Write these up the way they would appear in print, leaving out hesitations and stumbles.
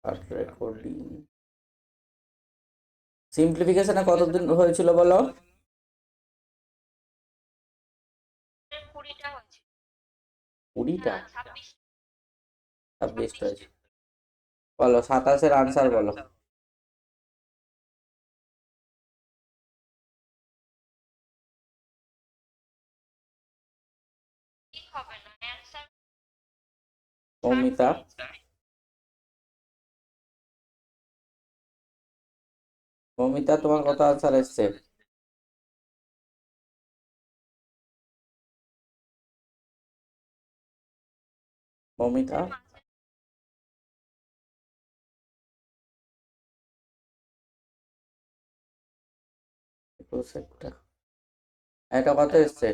আর recording সিম্পলিফিকেশনে কতদিন হয়েছিল বলো? 20টা? 26টা হয়েছে। বলো 27-এর আনসার বলো। মৌমিতা, মৌমিতা তোমার কত আনসার এসছে? মৌমিতা, 21টা। এটা কত এসছে?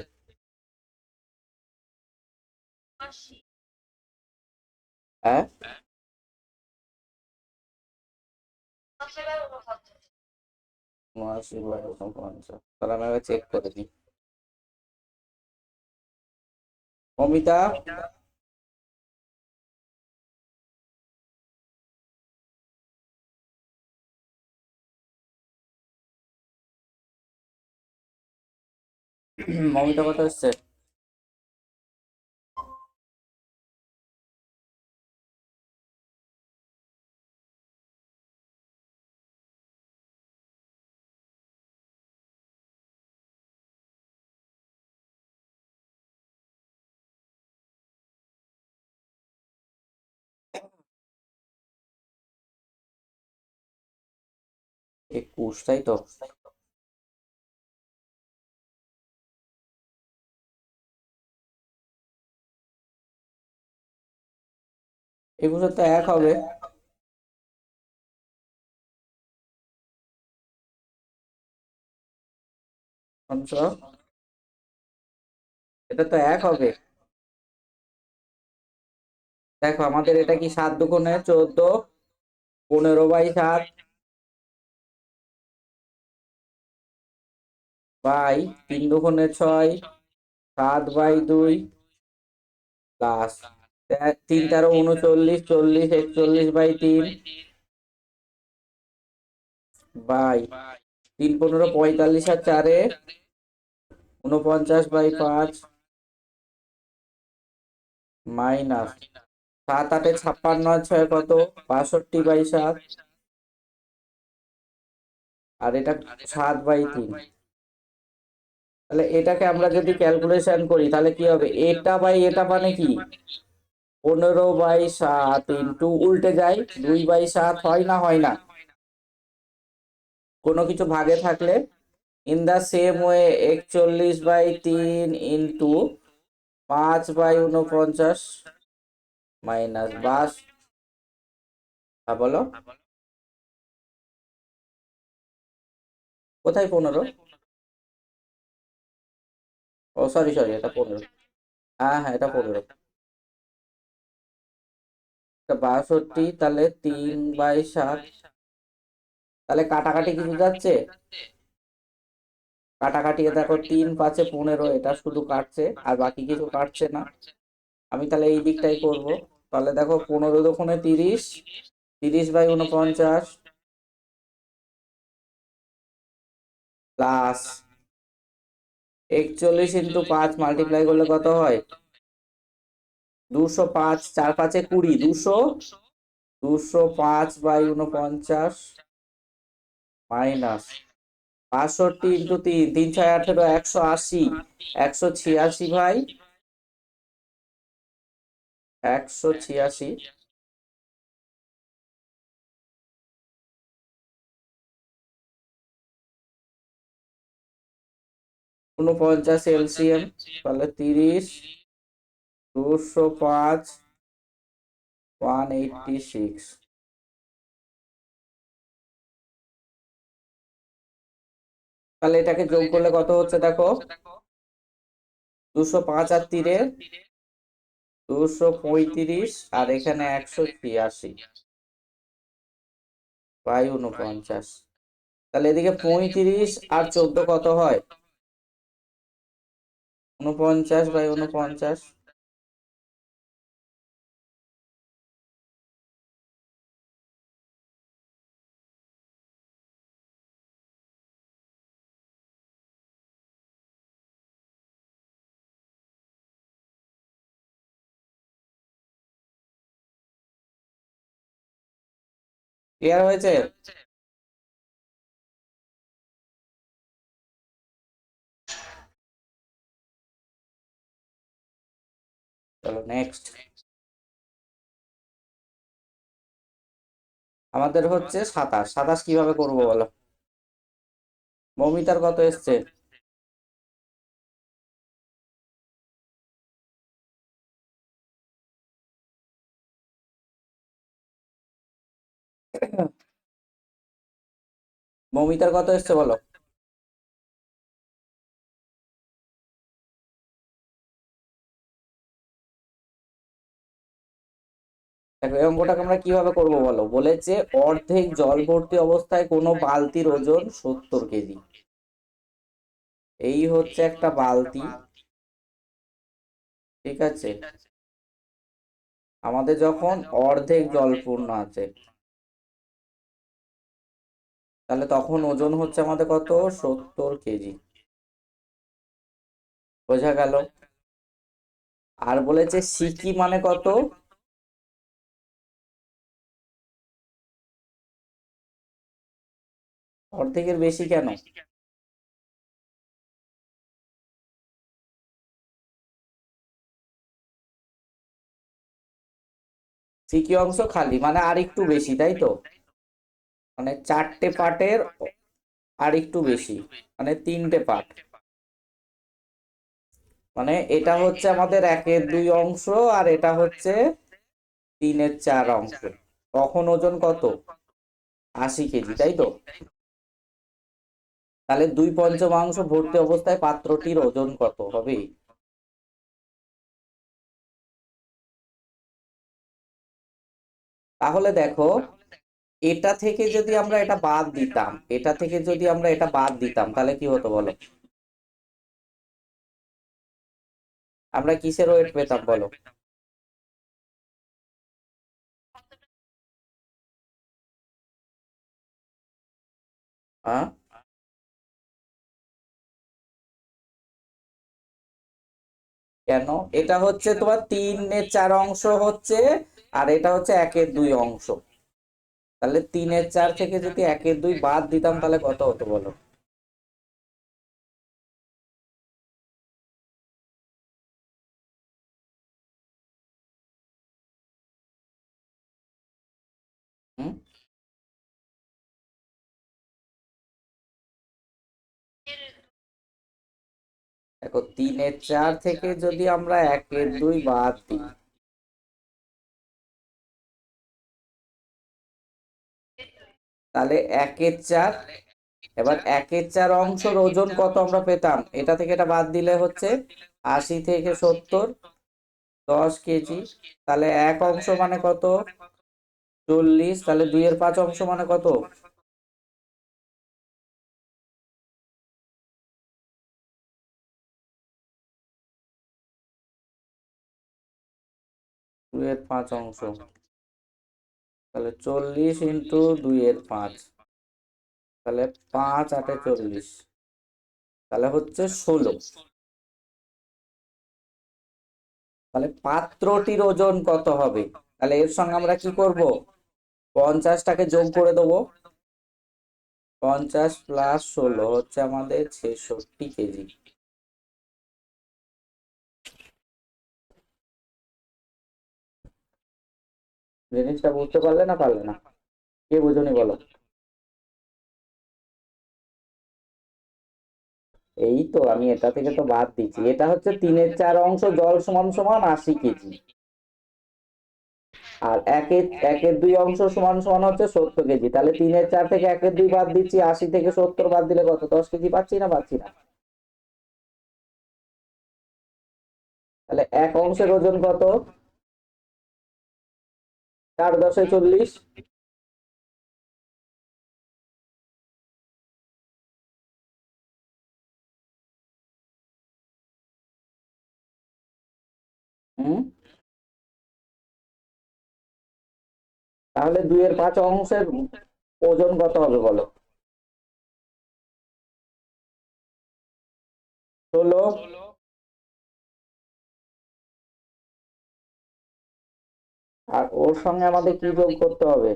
হ্যাঁ, 79/49। তাহলে আমি আবার চেক করে দিই। মৌমিতা, মৌমিতা কত এসছে? একুশ, তাই তো? একুশের তো এক হবে। পঞ্চ, এটা তো এক হবে। দেখো আমাদের এটা কি 7 দুগুণে 14, 15/7 বাই 3 দুগুণে 6, 7/2 প্লাস 3 × 3 = 39, 40, 41/3 বাই 3 × 15 = 45, আর 4-এ 49/5 মাইনাস 7 × 8 = 56, আর 6 কত? 62/7, আর এটা 7/3। তাহলে এটাকে আমরা যদি ক্যালকুলেশন করি তাহলে কি হবে? এটা বাই এটা মানে কি? 15/7 ইন্টু উল্টে যায় 2/7, হয় না? হয় না? কোনো কিছু ভাগে থাকলে in the same way 41/3 into 5/49 minus বাস। বলো কোথায় 15? ও সরি সরি, এটা 15। হ্যাঁ হ্যাঁ, এটা 15। এটা 62, তাহলে 3/7। তাহলে কাটাকাটি কিছু যাচ্ছে? কাটাকাটি দেখো, 3 × 5 = 15, এটা শুধু কাটছে আর বাকি কিছু কাটছে না। আমি তাহলে এই দিকটাই করব। তাহলে দেখো 15 × 30, 30/49 প্লাস 41 × 5 মাল্টিপ্লাই করলে কত হয়? 205, 4 × 5 = 20, 205/49 মাইনাস 65 × 3, 3 × 6 = 18, 180, 186/186 49 এলসিএম, তাহলে 30, 205, 186। তাহলে এটাকে যোগ করলে কত হচ্ছে দেখো? 205 আর 3-এ 235, আর এখানে 183/49। তাহলে এদিকে 35 আর 14 কত হয়? 49/49। ক্লিয়ার হয়েছে? চলো নেক্সট। আমাদের হচ্ছে 27। 27 কিভাবে করবো বলো? মৌমিতার কত এসছে? মৌমিতার কত এসছে বলো? দেখো এই অঙ্কটাকে আমরা কিভাবে করব বলো, বলেছে অর্ধেক জল ভর্তি অবস্থায় কোনো বালতির ওজন 70 কেজি। এই হচ্ছে একটা বালতি, ঠিক আছে? আমাদের যখন অর্ধেক জল পূর্ণ আছে, তাহলে তখন ওজন হচ্ছে আমাদের কত? 70 কেজি। বোঝা গেল? আর বলেছে সিকি মানে কত? অর্ধেকের বেশি কেন? সিকি অংশ খালি মানে আর একটু বেশি, তাই তো? মানে 4টে পার্টের আর একটু বেশি, মানে 3টে পার্ট। মানে এটা হচ্ছে আমাদের 1/2 অংশ, আর এটা হচ্ছে 3/4 অংশ। তখন ওজন কত? 80 কেজি, তাই তো? তাহলে 2/5 ভর্তি অবস্থায় পাত্রটির ওজন কত হবে? তাহলে দেখো, এটা থেকে যদি আমরা এটা বাদ দিতাম, এটা থেকে যদি আমরা এটা বাদ দিতাম, তাহলে কি হতো বলো? আমরা কিসের ওয়েট পেতাম বলো? হ্যাঁ, কেন? এটা হচ্ছে তোমার 3/4 অংশ হচ্ছে, আর এটা হচ্ছে 1/2 অংশ। তাহলে 3/4 থেকে যদি 1/2 বাদ দিতাম, তাহলে কত হতো বলো? হুম, দেখো 3/4 থেকে যদি আমরা 1/2 বাদ দিই, তাহলে 1/4, এবার 1/4 অংশের ওজন কত আমরা পেতাম, এটা থেকে এটা বাদ দিলে হচ্ছে 80 থেকে 70, 10 কেজি। তাহলে এক অংশ মানে কত? 40। তাহলে 2/5 অংশ মানে কত? 2/5 অংশ, তাহলে 40 × 2/5, তাহলে 5×8 = 40, তাহলে হচ্ছে 16। তাহলে পাত্রটির ওজন কত হবে? তাহলে এর সঙ্গে আমরা কি করব? 50টাকে যোগ করে দেবো। 50 + 16 হচ্ছে আমাদের 66 কেজি। জিনিসটা বুঝতে পারলে না পারলে না? কে বুঝুনি বলো? এই তো আমি এটা থেকে তো বাদ দিচ্ছি, এটা হচ্ছে 3/4 অংশ জল সমান সমান 80 কেজি, আর 1/2 অংশ সমান সমান হচ্ছে 70 কেজি। তাহলে 3/4 থেকে 1/2 বাদ দিচ্ছি, 80 থেকে 70 বাদ দিলে কত? 10 কেজি পাচ্ছি না পাচ্ছি না? তাহলে এক অংশের ওজন কত? 4×10 = 40। হুম, তাহলে 2/5 অংশের ওজন কত হবে বলো? 16। আর ওর সঙ্গে আমাদের কি যোগ করতে হবে?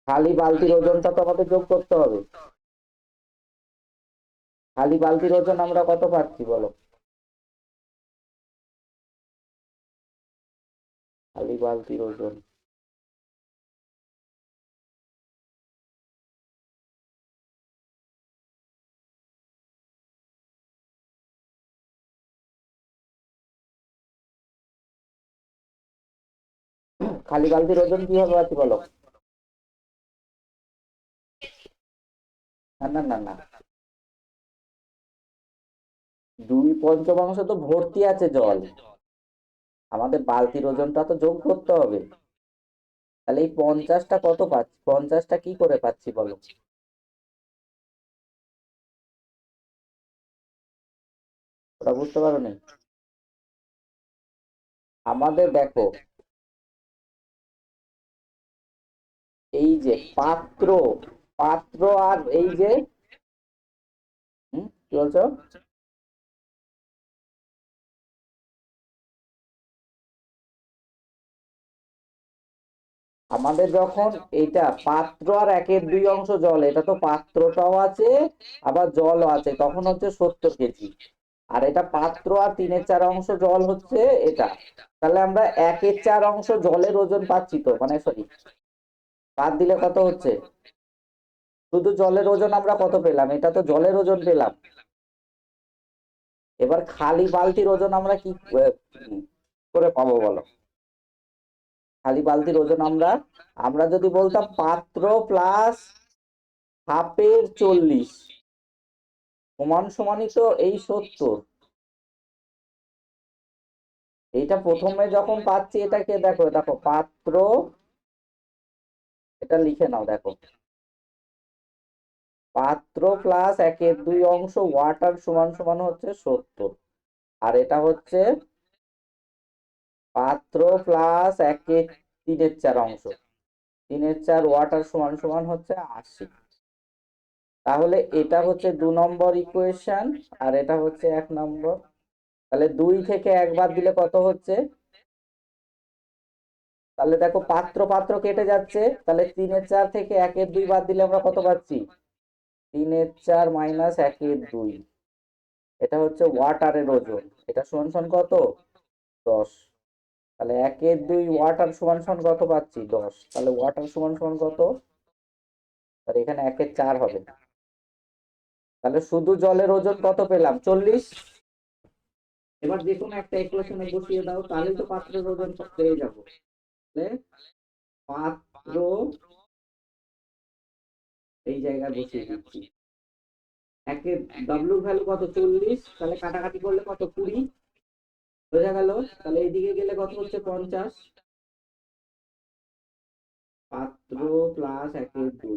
খালি বালতির ওজনটা তো আমাদের যোগ করতে হবে। খালি বালতির ওজন আমরা কত পাচ্ছি বলো? খালি বালতির ওজন, খালি বালতির ওজন কিভাবে পাচ্ছি বলো? না না না না, 2/5 তো ভর্তি আছে জল, আমাদের বালতির ওজনটা তো যোগ করতে হবে। তাহলে এই 50টা কত পাচ্ছি, 50টা কি করে পাচ্ছি বলো? ওটা বুঝতে পারো নি? আমাদের দেখো, এই যে পাত্র, পাত্র আর এই যে, কি বলছো? আমাদের যখন এটা পাত্র আর 1/2 অংশ জল, এটা তো পাত্রটাও আছে আবার জলও আছে, তখন হচ্ছে 70 কেজি। আর এটা পাত্র আর 3/4 অংশ জল হচ্ছে এটা। তাহলে আমরা 1/4 অংশ জলের ওজন পাচ্ছি তো, মানে সরি, বাদ দিলে কত হচ্ছে? শুধু জলের ওজন আমরা কত পেলাম? এটা তো জলের ওজন পেলাম। এবার খালি বালতির ওজন আমরা কি করে পাবো বলো? খালি বালতির ওজন আমরা, আমরা যদি বলতাম পাত্র প্লাস হাফের 40 সমান সমানই তো এই 70। এইটা প্রথমে যখন পাচ্ছি, এটাকে দেখো, দেখো পাত্র, এটা লিখে নাও, দেখো পাত্র প্লাস 1/2 অংশ ওয়াটার সমান সমান হচ্ছে 70। আর এটা হচ্ছে পাত্র প্লাস 1/3 অংশ, 3/4 ওয়াটার সমান সমান হচ্ছে 80। তাহলে এটা হচ্ছে 2 নম্বর ইকুয়েশন, আর এটা হচ্ছে 1 নম্বর। তাহলে 2 থেকে 1 বাদ দিলে কত হচ্ছে? তাহলে দেখো পাত্র পাত্র কেটে যাচ্ছে, তাহলে 3/4 থেকে 1/2 বাদ দিলে আমরা কত পাচ্ছি? 3/4 মাইনাস 1/2, এটা হচ্ছে ওয়াটারের ওজন। এটা সমান সমান কত? 10। তাহলে 1/2 ওয়াটার সমান সমান কত পাচ্ছি? 10। তাহলে ওয়াটার সমান সমান কত? তাহলে এখানে 1/4 হবে। তাহলে শুধু জলের ওজন কত পেলাম? 40। এবার যে কোনো একটা ইকুয়েশনে বসিয়ে দাও, তাহলেই তো পাত্রের ওজন পেয়ে যাবো। তাহলে পাত্র, এই জায়গায় বসিয়ে দিচ্ছি, একের ডাব্লুর ভ্যালু কত? 40। তাহলে কাটাকাটি করলে কত? 20 বোঝা গেল। তাহলে এইদিকে গেলে কত হচ্ছে? 50। পাত্র প্লাস 1/2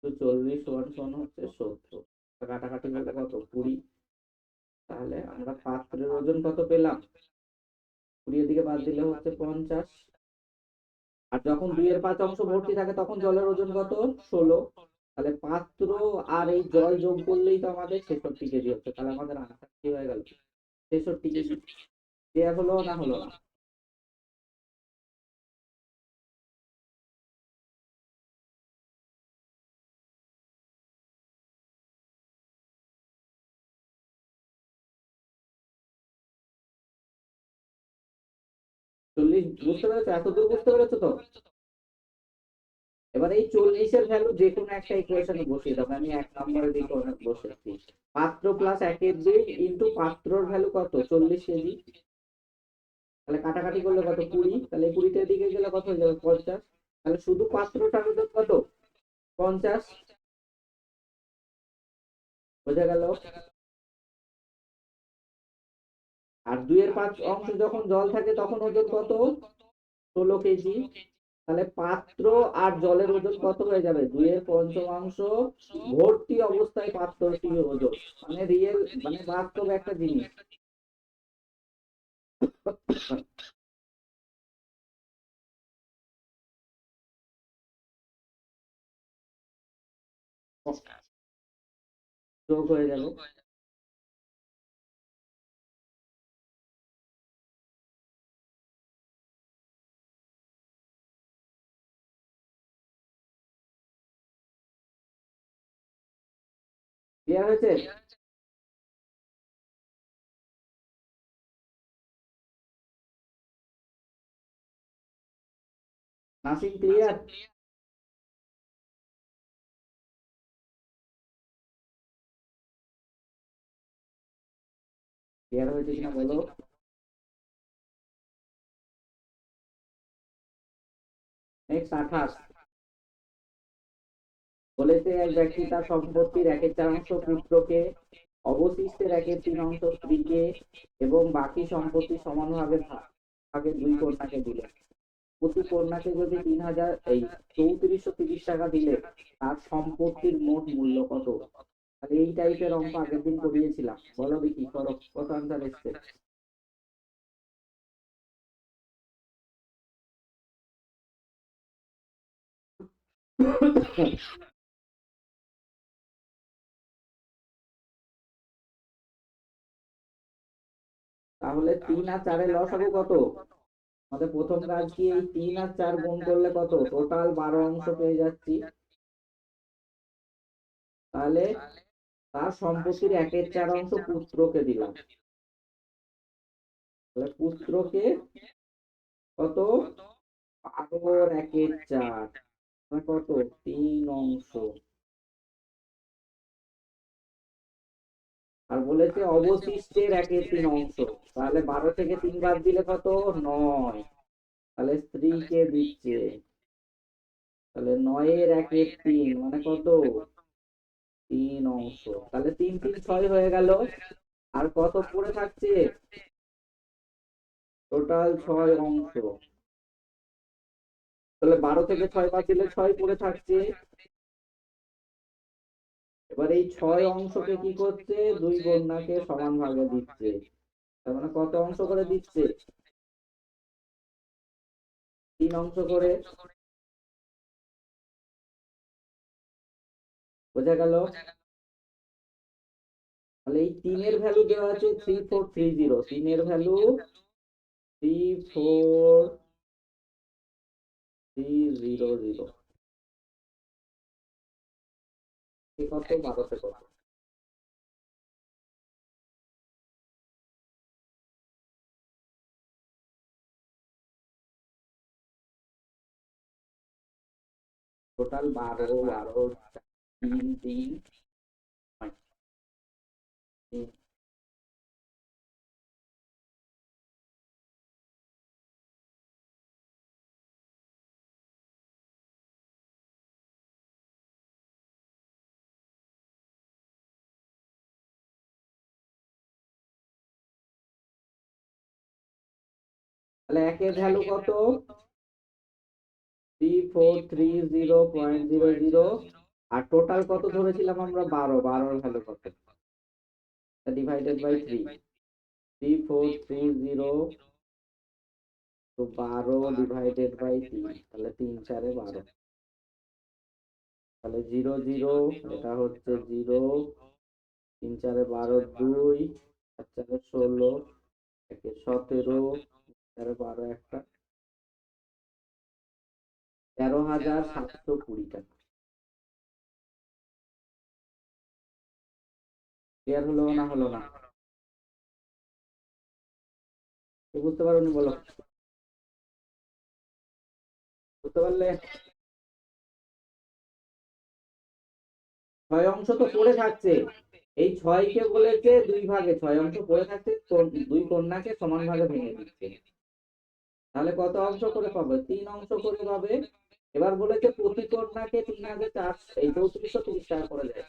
তো 40 সমান সমান হচ্ছে 70। কাটাকাটি করলে কত? 20। তাহলে আমরা পাত্রের ওজন কত পেলাম? 20 এর দিকে বাদ দিলে হচ্ছে 50। আর যখন 2/5 অংশ ভর্তি থাকে তখন জলের ওজন কত? 16। তাহলে পাত্র আর এই জল যোগ করলেই তো আমাদের 66 কেজি হচ্ছে। তাহলে আমাদের আনসার কি হয়ে গেল? 66 কেজি। দেয়া হলো না হলো না? চল্লিশ বুঝতে পেরেছো? এতদূর বুঝতে পেরেছো তো? এবার এই 40-এর ভ্যালু যে কোনো একটা ইকুয়েশনে বসিয়ে দাও। আমি 1 নম্বরের ইকুয়েশনে বসেছি, পাত্র প্লাস 1/2 ইন্টু পাত্রর ভ্যালু কত? 40 কেজি। তাহলে কাটাকাটি করলে কত? 20। তাহলে 20-টার দিকে গেলে কত হয়ে যাবে? 50। তাহলে শুধু পাত্রটার ওজন কত? 50। বোঝা গেল? আর 2/5 অংশ যখন জল থাকে তখন ওজন কত? 16 কেজি। তাহলে পাত্র আর জলের ওজন কত হয়ে যাবে? 2/5 ভর্তি অবস্থায় পাত্রটির ওজন, মানে রিয়েল, মানে বাস্তব একটা জিনিস। যোগ হয়ে যাবে। ক্লিয়ার হয়েছে? নাসিম ক্লিয়ার? ক্লিয়ার হয়েছে কিনা বলো? নেক্সট 28 বলেছে এক ব্যক্তি তার সম্পত্তির 1/4 পুত্রকে, অবশিষ্টের 1/3 স্ত্রীকে এবং বাকি সম্পত্তি সমানভাবে ভাগে 2 কন্যাকে দিলেন। প্রতি কন্যাকে যদি 3430 টাকা দিলে তার সম্পত্তির মোট মূল্য কত? তাহলে এই টাইপের অঙ্ক আগের দিন করিয়েছিলাম, বলো দেখি করো কত আনসার এসছে। তাহলে 3 আর 4 লসাগু কত? আমাদের প্রথম কাজ কি, এই 3 আর 4 গুণ করলে কত? টোটাল 12 অংশ পেয়ে যাচ্ছি। তাহলে তার সম্পত্তির 1/4 পুত্রকে দিলাম। তাহলে পুত্রকে কত? 12 1/4 কত? 3 অংশ। আর বলেছে অবশিষ্টের 1/3 তাহলে 12 থেকে 3 বাদ দিলে কত? 9। তাহলে স্ত্রীকে দিচ্ছে, তাহলে 9 এর 1/3 মানে কত? 3 অংশ। তাহলে 3 3 6 হয়ে গেল। আর কত পড়ে থাকছে? টোটাল 6 অংশ। তাহলে 12 থেকে 6 বাদ দিলে 6 পড়ে থাকছে। এবার এই 6 অংশকে কি করছে? 2 কন্যাকে সমান ভাগে দিচ্ছে। তার মানে কত অংশ করে দিচ্ছে? 3 অংশ করে। বোঝা গেল? তাহলে এই 3 এর ভ্যালু দেওয়া আছে 3430। 3 এর ভ্যালু 34300। কত? 12 তে কত? টোটাল 12 12 3 3 3। তাহলে একের ভ্যালু কত? 3430.00। আর টোটাল কত ধরেছিলাম আমরা? 12। 12 এর ভ্যালু কত? Divided by 3। 3430 তো 12 ডিভাইডেড বাই 3, তাহলে 3 4 12। তাহলে 0 0, এটা হচ্ছে 0। 3 4 12, 2 4 4 16, 1 17, 4 12 একটা 13,720 টাকা। ক্লিয়ার হলো না হলো না? বুঝতে পারোনি বলো? বুঝতে পারলে? 6 অংশ তো পড়ে থাকছে। এই 6 কে বলেছে 2 ভাগে, 6 অংশ পড়ে থাকছে, 2 কন্যাকে সমান ভাগে ভেঙে দিচ্ছে। তাহলে কত অংশ করে পাবে? 3 অংশ করে পাবে। এবার বলেছে প্রতি কন্যাকে 3,400 এই 3430 টাকা করে দেয়।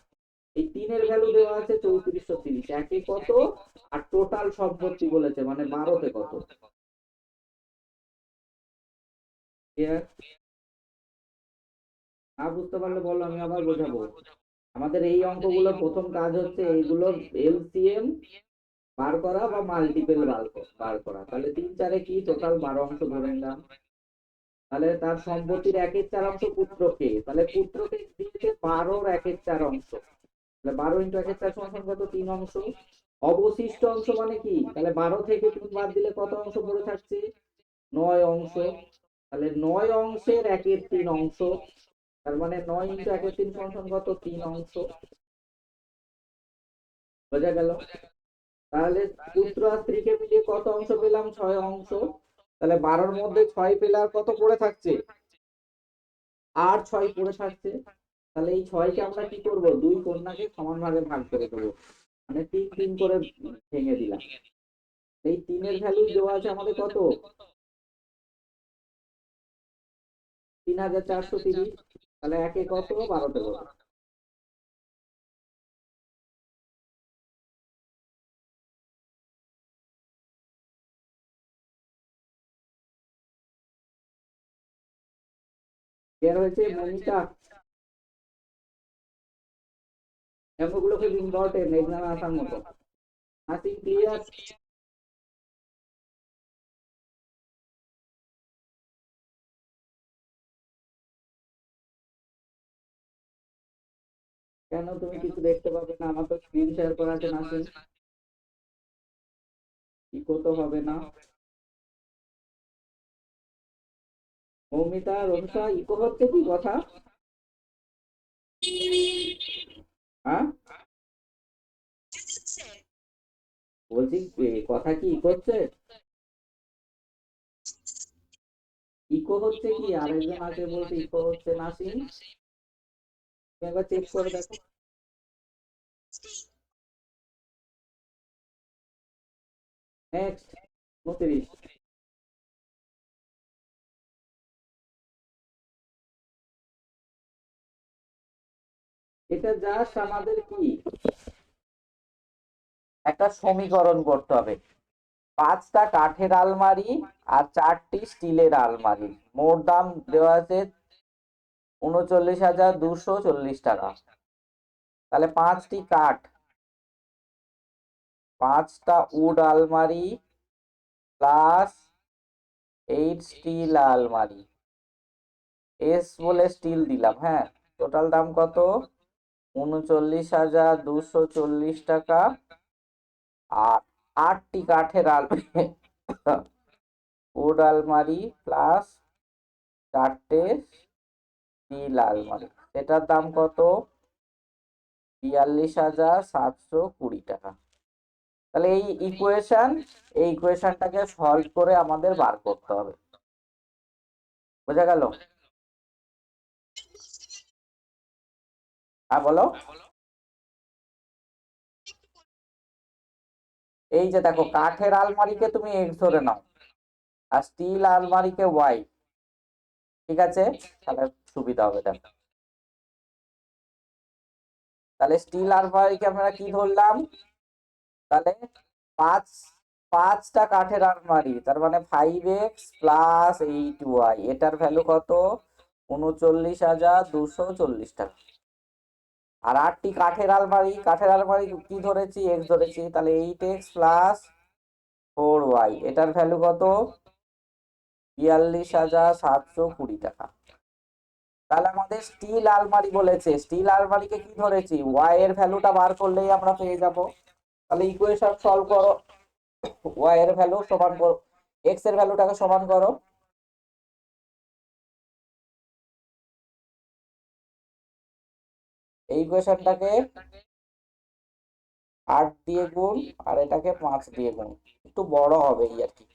এই 3 এর ভ্যালু দেওয়া আছে 3430, একে কত? আর টোটাল সম্পত্তি বলেছে মানে 12 তে কত? না বুঝতে পারলে বলো, আমি আবার বোঝাবো। আমাদের এই অঙ্কগুলো প্রথম কাজ হচ্ছে এইগুলো এলসিএম বার করা বা মাল্টিপল বার করা। তাহলে 3 4 কি? টোটাল 12 অংশ ধরে নিলাম। তাহলে তার সম্পত্তির 1/4 পুত্রকে, তাহলে পুত্রকে দিয়েছে 12 1/4। তাহলে 12 ইন্টু 1/4 সমান কত? 3 অংশ। অবশিষ্ট অংশ মানে কি? তাহলে 12 থেকে 3 বাদ দিলে কত অংশ পড়ে থাকছে? 9 অংশ। তাহলে 9 অংশের 1/3 অংশ। তার মানে 9 ইন্টু 1/3 সমান কত? 3 অংশ। বোঝা গেল? তাহলে পুত্র আর স্ত্রীকে মিলিয়ে কত অংশ পেলাম? 6 অংশ। তাহলে 12-র মধ্যে 6 পেলে আর কত পড়ে থাকছে? আর 6 পড়ে থাকছে। তাহলে এই 6কে আমরা কি করব? দুই কন্যাকে সমান ভাগে ভাগ করে দেবো, মানে 3-3 করে ভেঙে দিলাম। এই 3-এর ভ্যালু দেওয়া আছে আমাদের কত? 3430। তাহলে একে কত, 12তে কত? ক্লিয়ার হয়েছে মমিতা? অঙ্কগুলো খুব ইম্পর্টেন্ট এক্সামে আসার মতো। নাসিং ক্লিয়ার? কেন তুমি কিছু দেখতে পাবে না? আমার তো স্ক্রিন শেয়ার করা আছে নাসিং। ইকো তো হবে না। মৌমিতা, রোমসা, ইকো হচ্ছে কি কথা? হ্যাঁ, বলছি কথা কি ইকো হচ্ছে? ইকো হচ্ছে কি? আরেকজন আছে বলছে ইকো হচ্ছে। নাসিম, তুমি একবার চেক করে দেখো। নেক্সট, 29। এটা জাস্ট আমাদের কি একটা সমীকরণ করতে হবে। 5টা কাঠের আলমারি আর 4টি স্টিলের আলমারি, মোট দাম দেওয়া আছে 39,240 টাকা। তাহলে 5টি কাঠ, 5টা উড আলমারি প্লাস 8 স্টিল আলমারি, এস বলে স্টিল দিলাম, হ্যাঁ। টোটাল দাম কত? 39,240 টাকা। আর 8টি কাঠের আলমারি, উড আলমারি প্লাস 4টে স্টিল আলমারি, এটার দাম কত? 42,720 টাকা। তাহলে এই ইকুয়েশনটাকে সলভ করে আমাদের বার করতে হবে। বোঝা গেল? হ্যাঁ বলো। এই যে দেখো, কাঠের আলমারিকে তুমি এক্স ধরে নাও আর স্টিল আলমারিকে ওয়াই। ঠিক আছে, তাহলে সুবিধা হবে। দেখো, তাহলে স্টিল আলমারিকে আমরা কি ধরলাম? তাহলে পাঁচ 5টা কাঠের আলমারি, তার মানে 5x+8y, এটার ভ্যালু কত? 39,240 টাকা। আর 8টি কাঠের আলমারি কি ধরেছি? এক্স ধরেছি, তাহলে 8x+4y, এটার ভ্যালু কত? 42,720 টাকা। তাহলে আমাদের স্টিল আলমারি বলেছে, স্টিল আলমারিকে কি ধরেছি? ওয়াই এর ভ্যালুটা বার করলেই আমরা পেয়ে যাব। তাহলে ইকুয়েশন সলভ করো। ওয়াই এর ভ্যালু সমান করো, এক্স এর ভ্যালুটাকে সমান করো। এই ইকুয়েশনটাকে 8 দিয়ে গুণ আর এটাকে 5 দিয়ে গুণ, একটু বড় হবে এই আর কি।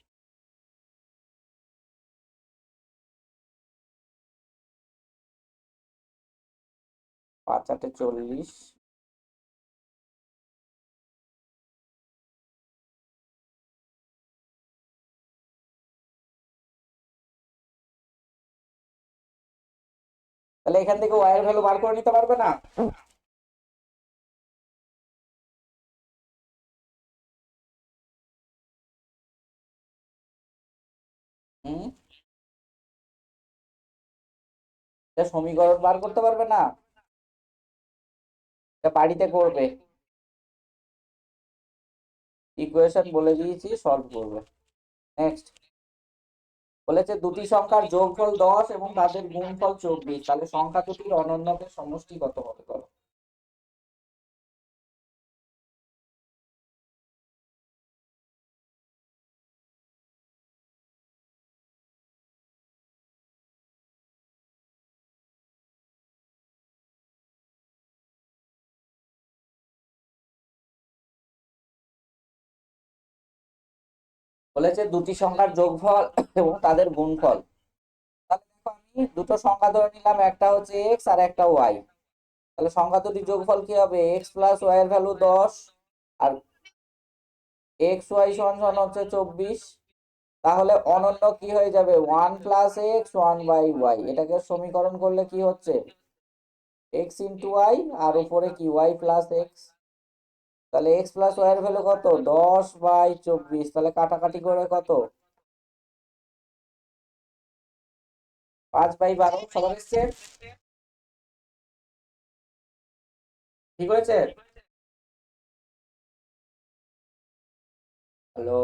5 × 8 = 40। তাহলে এখান থেকে ওয়াই এর ভ্যালু বার করে নিতে পারবে না? হুম, এটা সমীকরণ বার করতে পারবে না? এটা বাড়িতে করবে, ইকুয়েশন বলে দিয়েছি, সলভ করবে। নেক্সট, বলেছে দুটি সংখ্যার যোগফল 10 এবং তাদের গুণফল 24, তাহলে সংখ্যা দুটির অনন্যকের সমষ্টি কত হবে? বলো। বলেছে দুটি সংখ্যার যোগফল এবং তাদের গুণফল। তাহলে দেখো আমি দুটো সংখ্যা ধরে নিলাম, একটা হচ্ছে এক্স আর একটা ওয়াই। তাহলে সংখ্যা দুটির যোগফল কি হবে? এক্স প্লাস ওয়াই এর ভ্যালু 10, আর এক্স ওয়াই সমান সমান হচ্ছে 24। তাহলে অনন্য কি হয়ে যাবে? 1 + x 1/y। এটাকে সমীকরণ করলে কি হচ্ছে? x ইন্টু ওয়াই, আর উপরে কি ওয়াই প্লাস এক্স। তাহলে এক্স প্লাস ওয়াই এর ভ্যালু কত? 10/24। তাহলে কাটাকাটি করে কত? 5/12। সবার এসছে? ঠিক হয়েছে? হ্যালো?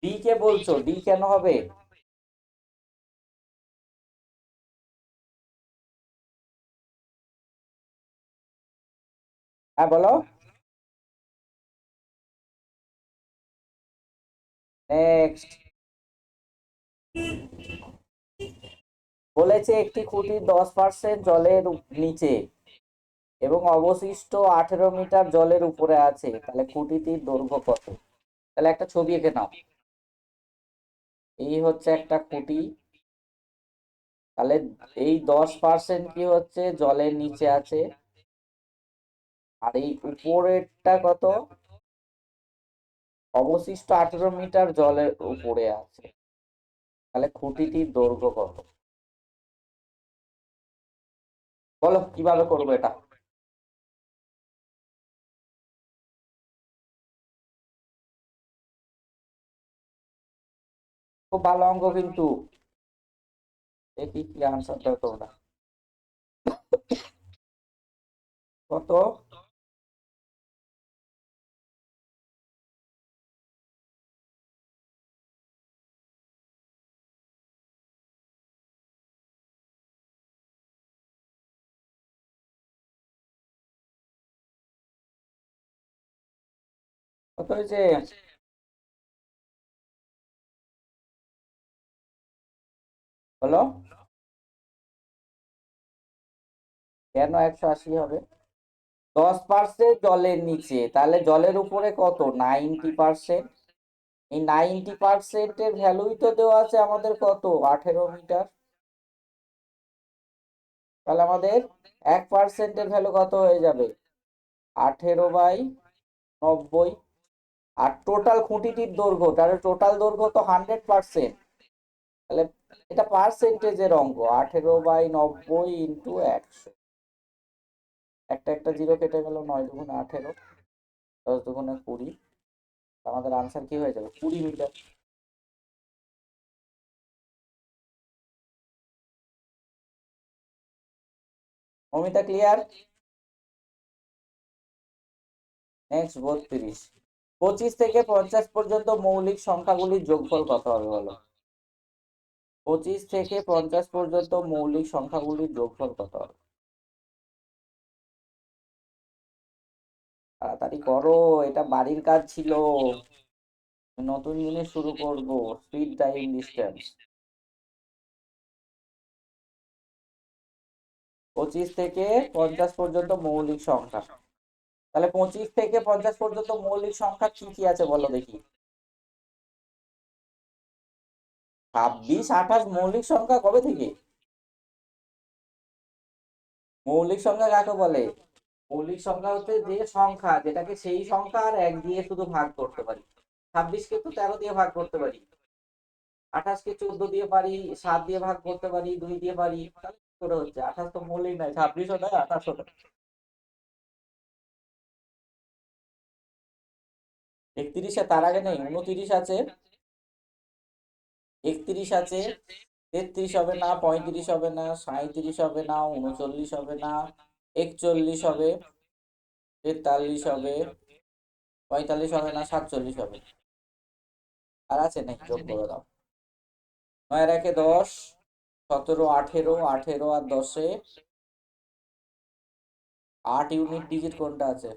ডি কে বলছো? ডি কেন হবে? হ্যাঁ বলো। নেক্সট বলেছে একটি খুঁটি 10% জলের নিচে এবং অবশিষ্ট 18 মিটার জলের উপরে আছে, তাহলে খুঁটিটির দৈর্ঘ্য কত? তাহলে একটা ছবি এঁকে নাও। এই হচ্ছে একটা খুঁটি, তাহলে এই 10% কি হচ্ছে? জলের নিচে আছে, আর এই উপরেরটা কত? অবশিষ্ট 18 মিটার জলের উপরে আছে। তাহলে খুঁটিটির দৈর্ঘ্য কত? বলো কিভাবে করবো এটা? খুব ভালো অঙ্ক কিন্তু। দেখি কি আনসার দাও তোমরা। কত? কত হয়েছে? বলো। কেন 180 হবে? 10% জলের নিচে, তাহলে জলের উপরে কত? 90%। এই 90%-এর ভ্যালুই তো দেওয়া আছে আমাদের কত? 18 মিটার। তাহলে আমাদের 1%-এর ভ্যালু কত হয়ে যাবে? 18/90। আর টোটাল খুঁটিটির দৈর্ঘ্য, তাহলে টোটাল দৈর্ঘ্য তো 100%। তাহলে এটা পার্সেন্টেজের অঙ্ক। 18/90 × 100। একটা একটা জিরো কেটে গেল। 9 × 2 = 18, 10 × 2 = 20। আমাদের আনসার কি হয়ে যাবে? 20 মিটার। অমিতা ক্লিয়ার? নেক্সট 32। 25 থেকে 50 পর্যন্ত মৌলিক সংখ্যাগুলির যোগফল কত হবে বলো? 25 থেকে 50 পর্যন্ত মৌলিক সংখ্যাগুলির যোগফল কত হবে? তাড়াতাড়ি করো, এটা বাড়ির কাজ ছিল। নতুন জিনিস শুরু করব। Speed time distance. 25 থেকে 50 পর্যন্ত মৌলিক সংখ্যা। তাহলে 25 থেকে 50 পর্যন্ত মৌলিক সংখ্যা কি কি আছে বলো দেখি? 26, 28 মৌলিক সংখ্যা কবে থেকে? মৌলিক সংখ্যা কাকে বলে? মৌলিক সংখ্যা হচ্ছে যে সংখ্যা যেটাকে সেই সংখ্যা আর 1 দিয়ে শুধু ভাগ করতে পারি। 26-কে তো 13 দিয়ে ভাগ করতে পারি, 28-কে 14 দিয়ে পারি, 7 দিয়ে ভাগ করতে পারি, 2 দিয়ে পারি। তাহলে কি করে হচ্ছে? 28 তো মৌলিক নয়, 26ও নয়, 28ও নয়। 31-এ তার আগে নেই, 29 আছে, 31 আছে, 33 হবে না, 35 হবে না, 37 হবে না, 39 হবে না, 41 হবে, 43 হবে, 45 হবে না, 47 হবে। আর আছে নাকি? যোগ করে দাও। 9 আর 1-এ 10, 17, 18, 18 আর 10-এ 8 ইউনিট ডিজিট কোনটা আছে?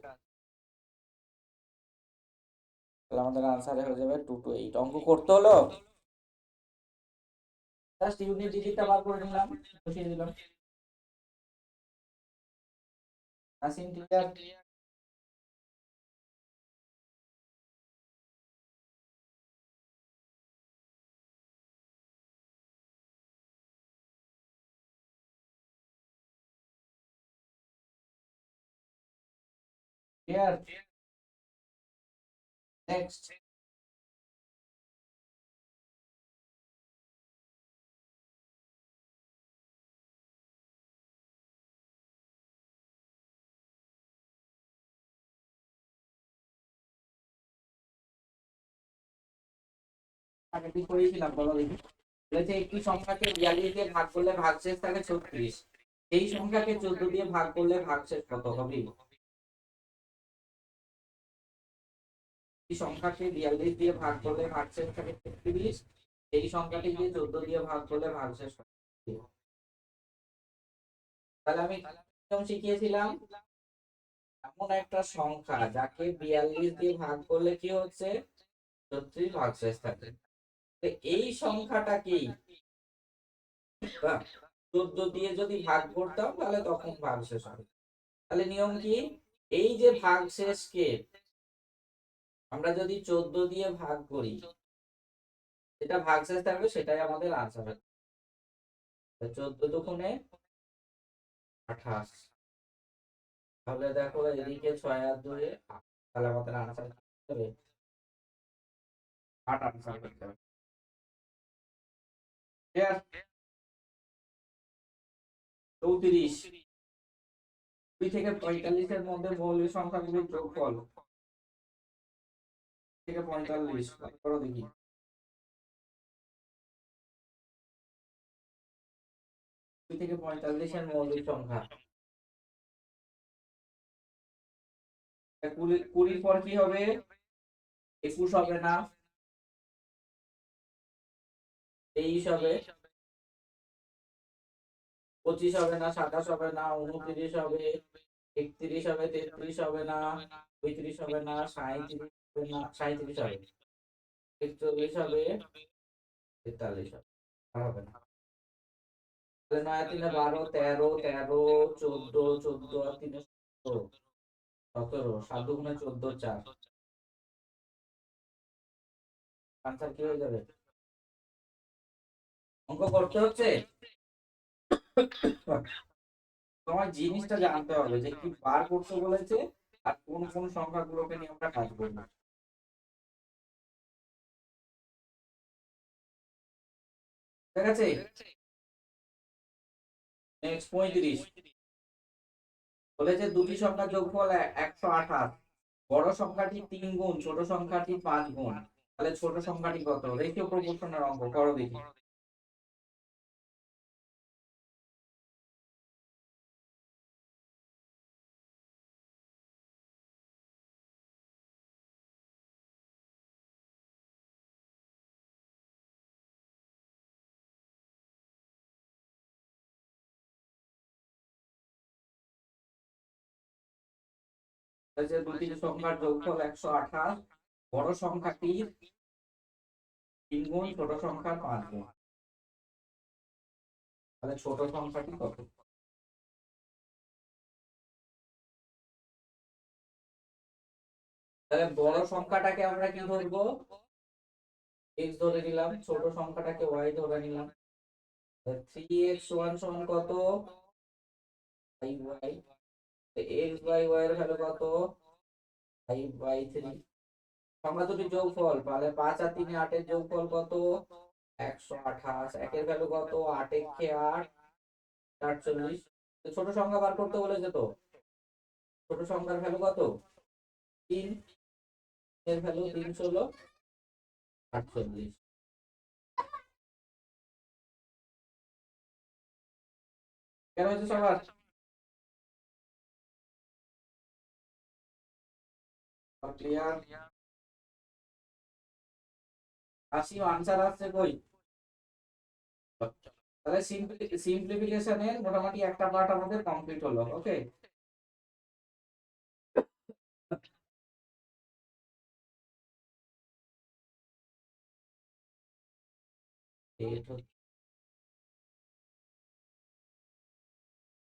তাহলে আমাদের আনসারে হয়ে যাবে 2 to 8। অঙ্ক করতে হলো, জাস্ট ইউনিট ডিজিটটা বার করে নিলাম, বসিয়ে দিলাম। নাসিম ক্লিয়ার? ক্লিয়ার? নেক্সট। আগে কি করেছিলাম বলো দেখি। বলেছে একটি সংখ্যাকে 42 দিয়ে ভাগ করলে ভাগশেষ থাকে 36। এই সংখ্যাকে 14 দিয়ে ভাগ করলে ভাগশেষ কত হবে? এই সংখ্যাকে 42 দিয়ে ভাগ করলে ভাগশেষ থাকে 36। এই সংখ্যাটিকে 14 দিয়ে ভাগ করলে ভাগশেষ কত হবে? তাহলে আমি নিয়ম শিখিয়েছিলাম, এমন একটা সংখ্যা যাকে 42 দিয়ে ভাগ করলে কি হচ্ছে 36 ভাগশেষ থাকে। তো এই সংখ্যাটাকেই 14 দিয়ে যদি ভাগ করতাম তাহলে তখন ভাগশেষ হবে। তাহলে নিয়ম কি, এই যে ভাগশেষকে আমরা যদি 14 দিয়ে ভাগ করি, যেটা ভাগশেষ থাকবে সেটাই আমাদের আনসার হবে। 14 দুগুণে 28। তাহলে দেখো এদিকে 6 আর 2 তাহলে আমাদের আনসার হবে 8 আনসার করতে হবে। 34। 2 থেকে 45 এর মধ্যে মৌলিক সংখ্যাগুলির যোগফল থেকে 45 করো দেখি। 2 থেকে 45 এর মৌলিক সংখ্যা 20 পর কি হবে? 21 হবে না? 23 হবে? 25 হবে না? 27 হবে না? 29 হবে? 31 হবে? 33 হবে না? 35 হবে না? 37 হবে না? 37 হবে? 41 হবে? 43 হবে? আর হবে না? তাহলে 9 আর 3 12, 13, 13, 14, 14 আর 3 17, 17, 7 দুগুণে 14, 4। আনসার কি হয়ে যাবে? অঙ্ক করতে হচ্ছে, তোমার জিনিসটা জানতে হবে যে কি বার করতে বলেছে আর কোন কোন সংখ্যাগুলোকে নিয়ে আমরা কাজ করবো। ঠিক আছে? নেক্সট 35 বলেছে দুটি সংখ্যার যোগফল 128। বড় সংখ্যাটি 3 গুণ, ছোট সংখ্যাটি 5 গুণ। তাহলে ছোট সংখ্যাটি কত? রেশিও প্রপোর্শনের অঙ্ক করো দেখি। বলেছে দুটি সংখ্যার যোগফল 128, বড় সংখ্যাটির 3 গুণ, ছোট সংখ্যার 5 গুণ। তাহলে ছোট সংখ্যাটি কত? তাহলে বড় সংখ্যাটাকে আমরা কি ধরবো? x ধরে নিলাম, ছোট সংখ্যাটাকে y ধরে নিলাম। 3x1 সমান কত? 5y। x বাই y এর ভ্যালু কত? 5/3। সংখ্যা দুটি যোগফল, তাহলে 5 আর 3 8 এর যোগফল কত? 128। একের ভ্যালু কত? 8 একে 8, 48। ছোট সংখ্যা বার করতে বলেছে তো, ছোট সংখ্যার ভ্যালু কত? 3। এর ভ্যালু 3 ষোলো 48। কেন হয়েছে সবার? ক্লিয়ার? আসি আনসার আসছে কই? তাহলে সিম্পলিফিকেশনের মোটামুটি একটা পার্ট আমাদের কমপ্লিট হলো। ওকে,